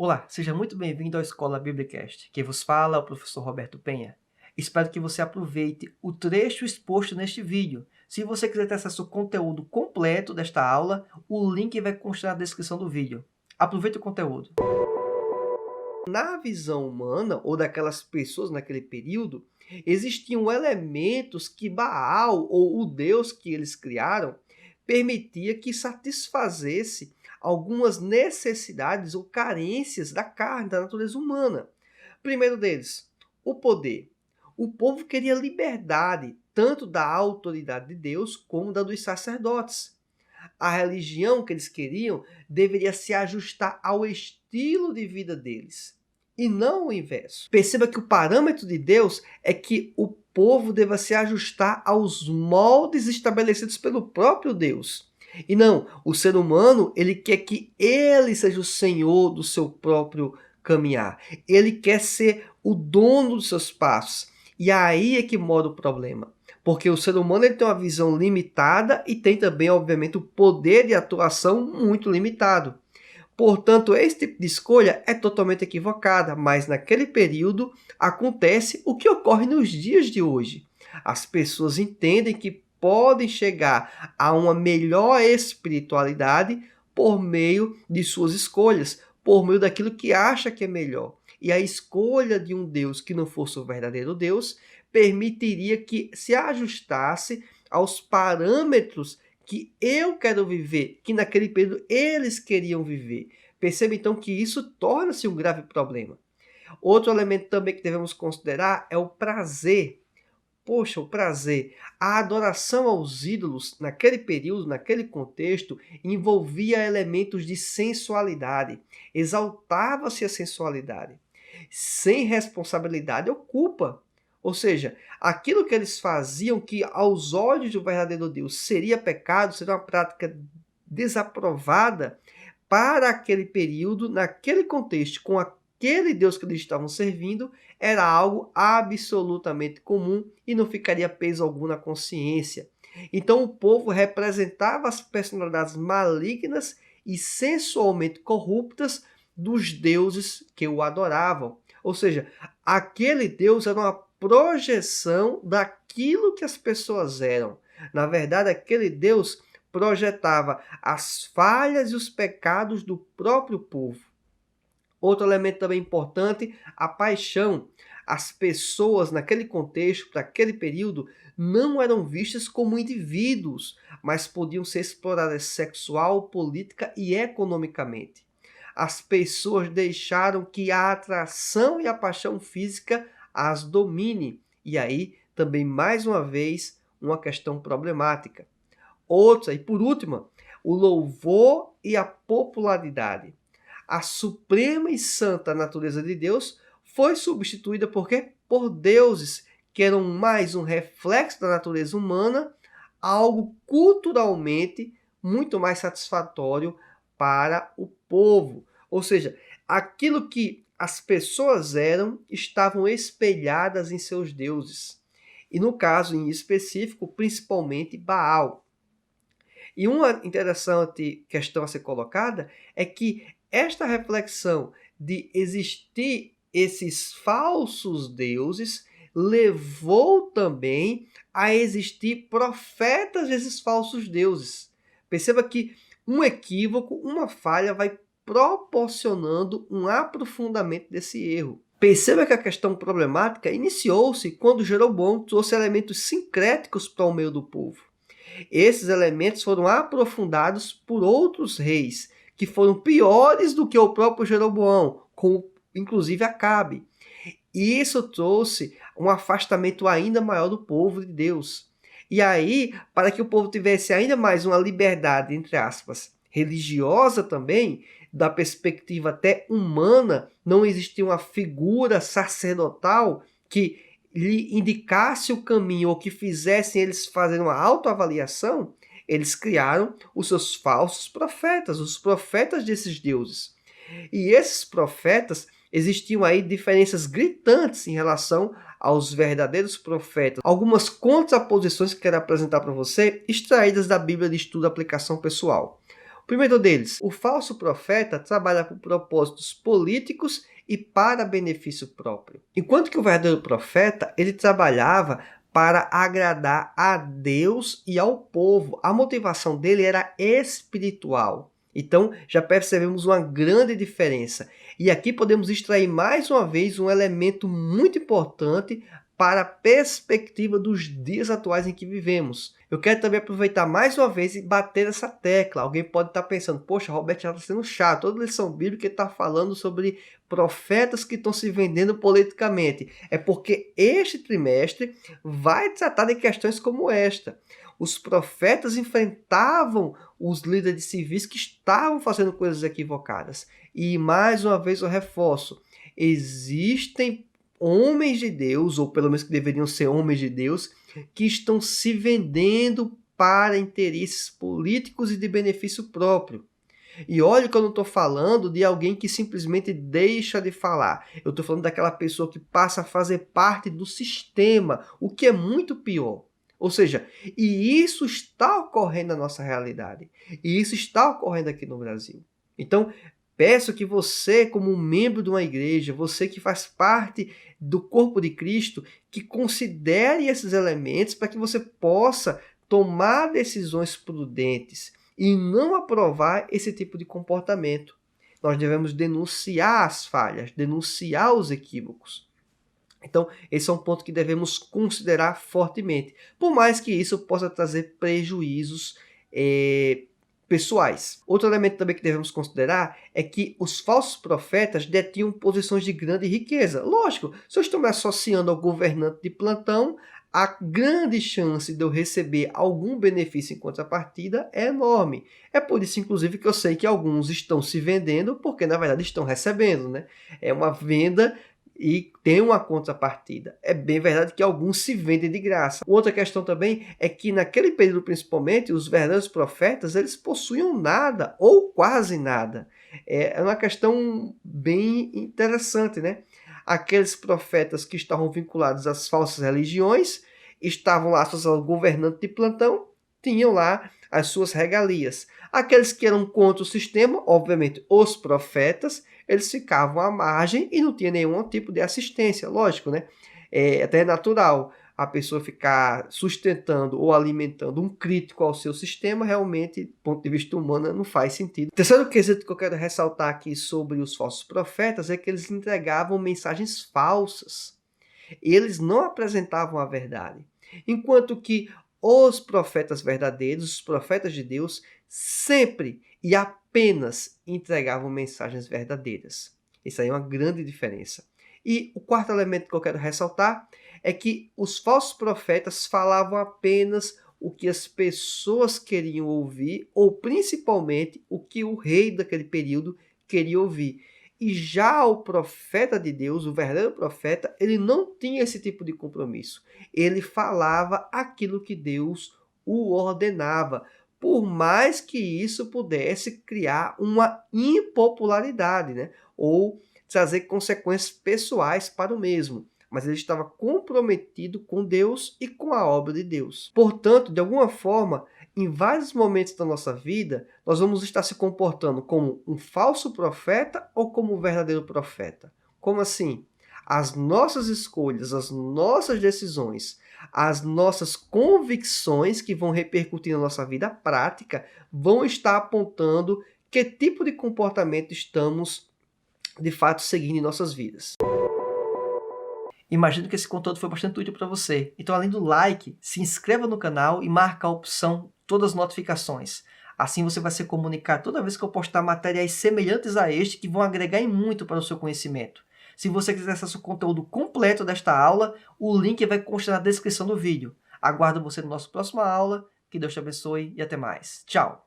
Olá, seja muito bem-vindo à Escola Biblicast. Quem vos fala é o professor Roberto Penha. Espero que você aproveite o trecho exposto neste vídeo. Se você quiser ter acesso ao conteúdo completo desta aula, o link vai constar na descrição do vídeo. Aproveite o conteúdo. Na visão humana, ou daquelas pessoas naquele período, existiam elementos que Baal, ou o Deus que eles criaram, permitia que satisfazesse algumas necessidades ou carências da carne, da natureza humana. Primeiro deles, o poder. O povo queria liberdade, tanto da autoridade de Deus como da dos sacerdotes. A religião que eles queriam deveria se ajustar ao estilo de vida deles, e não o inverso. Perceba que o parâmetro de Deus é que o povo deva se ajustar aos moldes estabelecidos pelo próprio Deus. E não, o ser humano, ele quer que ele seja o senhor do seu próprio caminhar. Ele quer ser o dono dos seus passos. E aí é que mora o problema. Porque o ser humano ele tem uma visão limitada e tem também, obviamente, o poder de atuação muito limitado. Portanto, esse tipo de escolha é totalmente equivocada, mas naquele período acontece o que ocorre nos dias de hoje. As pessoas entendem que podem chegar a uma melhor espiritualidade por meio de suas escolhas, por meio daquilo que acha que é melhor. E a escolha de um Deus que não fosse o verdadeiro Deus permitiria que se ajustasse aos parâmetros que eu quero viver, que naquele período eles queriam viver. Perceba então que isso torna-se um grave problema. Outro elemento também que devemos considerar é o prazer. Poxa, o prazer. A adoração aos ídolos naquele período, naquele contexto, envolvia elementos de sensualidade. Exaltava-se a sensualidade. Sem responsabilidade ou culpa. Ou seja, aquilo que eles faziam que aos olhos do verdadeiro Deus seria pecado, seria uma prática desaprovada para aquele período, naquele contexto, com aquele Deus que eles estavam servindo, era algo absolutamente comum e não ficaria peso algum na consciência. Então o povo representava as personalidades malignas e sensualmente corruptas dos deuses que o adoravam. Ou seja, aquele Deus era uma projeção daquilo que as pessoas eram. Na verdade, aquele Deus projetava as falhas e os pecados do próprio povo. Outro elemento também importante, a paixão. As pessoas naquele contexto, naquele período, não eram vistas como indivíduos, mas podiam ser exploradas sexual, política e economicamente. As pessoas deixaram que a atração e a paixão física as domine. E aí, também, mais uma vez, uma questão problemática. Outra, e por última, o louvor e a popularidade. A suprema e santa natureza de Deus foi substituída por quê? Por deuses que eram mais um reflexo da natureza humana, algo culturalmente muito mais satisfatório para o povo. Ou seja, aquilo que as pessoas eram estavam espelhadas em seus deuses. E no caso em específico, principalmente Baal. E uma interessante questão a ser colocada é que esta reflexão de existir esses falsos deuses levou também a existir profetas desses falsos deuses. Perceba que um equívoco, uma falha vai proporcionando um aprofundamento desse erro. Perceba que a questão problemática iniciou-se quando Jeroboão trouxe elementos sincréticos para o meio do povo. Esses elementos foram aprofundados por outros reis, que foram piores do que o próprio Jeroboão, como inclusive Acabe. E isso trouxe um afastamento ainda maior do povo de Deus. E aí, para que o povo tivesse ainda mais uma liberdade, entre aspas, religiosa também, da perspectiva até humana, não existia uma figura sacerdotal que lhe indicasse o caminho ou que fizessem eles fazerem uma autoavaliação, eles criaram os seus falsos profetas, os profetas desses deuses. E esses profetas, existiam aí diferenças gritantes em relação aos verdadeiros profetas. Algumas contraposições que quero apresentar para você, extraídas da Bíblia de Estudo e Aplicação Pessoal. O primeiro deles, o falso profeta trabalha com propósitos políticos e para benefício próprio. Enquanto que o verdadeiro profeta, ele trabalhava para agradar a Deus e ao povo. A motivação dele era espiritual. Então, já percebemos uma grande diferença. E aqui podemos extrair mais uma vez um elemento muito importante para a perspectiva dos dias atuais em que vivemos. Eu quero também aproveitar mais uma vez e bater essa tecla. Alguém pode estar pensando, poxa, Robert já está sendo chato. Toda lição bíblica está falando sobre profetas que estão se vendendo politicamente. É porque este trimestre vai tratar de questões como esta. Os profetas enfrentavam os líderes civis que estavam fazendo coisas equivocadas. E mais uma vez eu reforço, existem homens de Deus, ou pelo menos que deveriam ser homens de Deus, que estão se vendendo para interesses políticos e de benefício próprio. E olha que eu não estou falando de alguém que simplesmente deixa de falar. Eu estou falando daquela pessoa que passa a fazer parte do sistema, o que é muito pior. Ou seja, e isso está ocorrendo na nossa realidade. E isso está ocorrendo aqui no Brasil. Então, peço que você, como membro de uma igreja, você que faz parte do corpo de Cristo, que considere esses elementos para que você possa tomar decisões prudentes e não aprovar esse tipo de comportamento. Nós devemos denunciar as falhas, denunciar os equívocos. Então, esse é um ponto que devemos considerar fortemente, por mais que isso possa trazer prejuízos pessoais. Outro elemento também que devemos considerar é que os falsos profetas detinham posições de grande riqueza. Lógico, se eu estou me associando ao governante de plantão, a grande chance de eu receber algum benefício em contrapartida é enorme. É por isso, inclusive, que eu sei que alguns estão se vendendo porque, na verdade, estão recebendo, né? É uma venda e tem uma contrapartida. É bem verdade que alguns se vendem de graça. Outra questão também é que naquele período principalmente, os verdadeiros profetas, eles possuíam nada ou quase nada. É uma questão bem interessante, né? Aqueles profetas que estavam vinculados às falsas religiões, estavam lá associados ao governante de plantão, tinham lá as suas regalias. Aqueles que eram contra o sistema, obviamente os profetas, eles ficavam à margem e não tinha nenhum tipo de assistência, lógico, né? Até é natural a pessoa ficar sustentando ou alimentando um crítico ao seu sistema, realmente, do ponto de vista humano, não faz sentido. O terceiro quesito que eu quero ressaltar aqui sobre os falsos profetas é que eles entregavam mensagens falsas. Eles não apresentavam a verdade. Enquanto que os profetas verdadeiros, os profetas de Deus, sempre e apenas entregavam mensagens verdadeiras. Isso aí é uma grande diferença. E o quarto elemento que eu quero ressaltar é que os falsos profetas falavam apenas o que as pessoas queriam ouvir, ou principalmente o que o rei daquele período queria ouvir. E já o profeta de Deus, o verdadeiro profeta, ele não tinha esse tipo de compromisso. Ele falava aquilo que Deus o ordenava, por mais que isso pudesse criar uma impopularidade, né? Ou trazer consequências pessoais para o mesmo. Mas ele estava comprometido com Deus e com a obra de Deus. Portanto, de alguma forma, em vários momentos da nossa vida, nós vamos estar se comportando como um falso profeta ou como um verdadeiro profeta. Como assim? As nossas escolhas, as nossas decisões, as nossas convicções que vão repercutir na nossa vida prática vão estar apontando que tipo de comportamento estamos de fato seguindo em nossas vidas. Imagino que esse conteúdo foi bastante útil para você. Então, além do like, se inscreva no canal e marque a opção todas as notificações. Assim você vai ser comunicado toda vez que eu postar materiais semelhantes a este que vão agregar em muito para o seu conhecimento. Se você quiser acesso ao conteúdo completo desta aula, o link vai constar na descrição do vídeo. Aguardo você no nosso próxima aula. Que Deus te abençoe e até mais. Tchau!